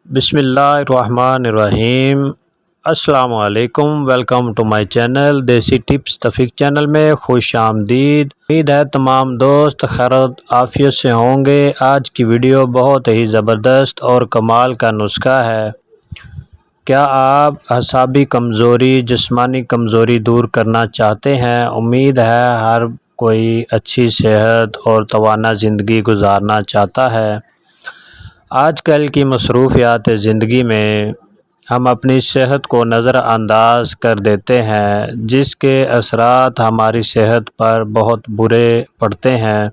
بسم اللہ الرحمن الرحیم۔ السلام علیکم، ویلکم ٹو مائی چینل دیسی ٹپس تفیق چینل میں خوش آمدید۔ امید ہے تمام دوست خیر و عافیت سے ہوں گے۔ آج کی ویڈیو بہت ہی زبردست اور کمال کا نسخہ ہے۔ کیا آپ اعصابی کمزوری، جسمانی کمزوری دور کرنا چاہتے ہیں؟ امید ہے ہر کوئی اچھی صحت اور توانا زندگی گزارنا چاہتا ہے۔ آج کل کی مصروفیات زندگی میں ہم اپنی صحت کو نظر انداز کر دیتے ہیں، جس کے اثرات ہماری صحت پر بہت برے پڑتے ہیں،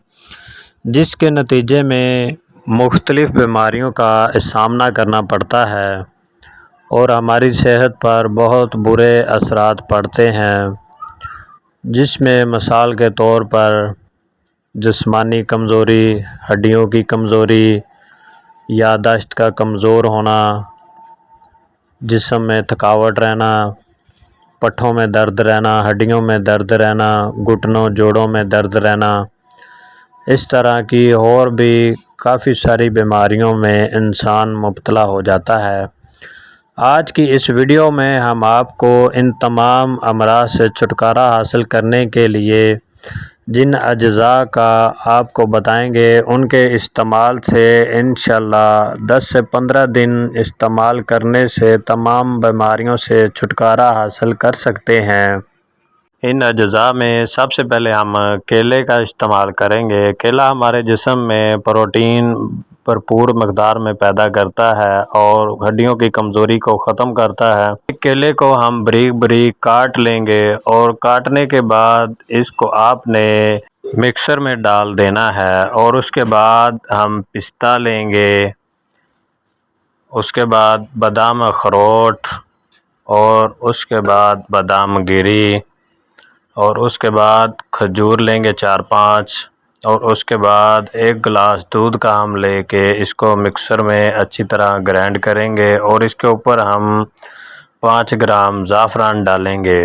جس کے نتیجے میں مختلف بیماریوں کا سامنا کرنا پڑتا ہے اور ہماری صحت پر بہت برے اثرات پڑتے ہیں، جس میں مثال کے طور پر جسمانی کمزوری، ہڈیوں کی کمزوری، یادداشت کا کمزور ہونا، جسم میں تھکاوٹ رہنا، پٹھوں میں درد رہنا، ہڈیوں میں درد رہنا، گھٹنوں جوڑوں میں درد رہنا، اس طرح کی اور بھی کافی ساری بیماریوں میں انسان مبتلا ہو جاتا ہے۔ آج کی اس ویڈیو میں ہم آپ کو ان تمام امراض سے چھٹکارا حاصل کرنے کے لیے جن اجزاء کا آپ کو بتائیں گے، ان کے استعمال سے انشاءاللہ 10 سے 15 دن استعمال کرنے سے تمام بیماریوں سے چھٹکارا حاصل کر سکتے ہیں۔ ان اجزاء میں سب سے پہلے ہم کیلے کا استعمال کریں گے۔ کیلا ہمارے جسم میں پروٹین بھرپور مقدار میں پیدا کرتا ہے اور ہڈیوں کی کمزوری کو ختم کرتا ہے۔ کیلے کو ہم بریک بریک کاٹ لیں گے اور کاٹنے کے بعد اس کو آپ نے مکسر میں ڈال دینا ہے، اور اس کے بعد ہم پستہ لیں گے، اس کے بعد بادام اخروٹ، اور اس کے بعد بادام گری، اور اس کے بعد کھجور لیں گے 4-5، اور اس کے بعد 1 گلاس دودھ کا ہم لے کے اس کو مکسر میں اچھی طرح گرائنڈ کریں گے، اور اس کے اوپر ہم 5 گرام زعفران ڈالیں گے،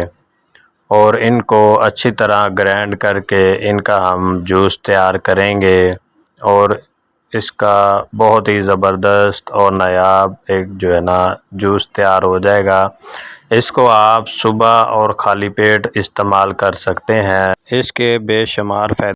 اور ان کو اچھی طرح گرائنڈ کر کے ان کا ہم جوس تیار کریں گے، اور اس کا بہت ہی زبردست اور نایاب ایک جوس تیار ہو جائے گا۔ اس کو آپ صبح اور خالی پیٹ استعمال کر سکتے ہیں۔ اس کے بے شمار فائدے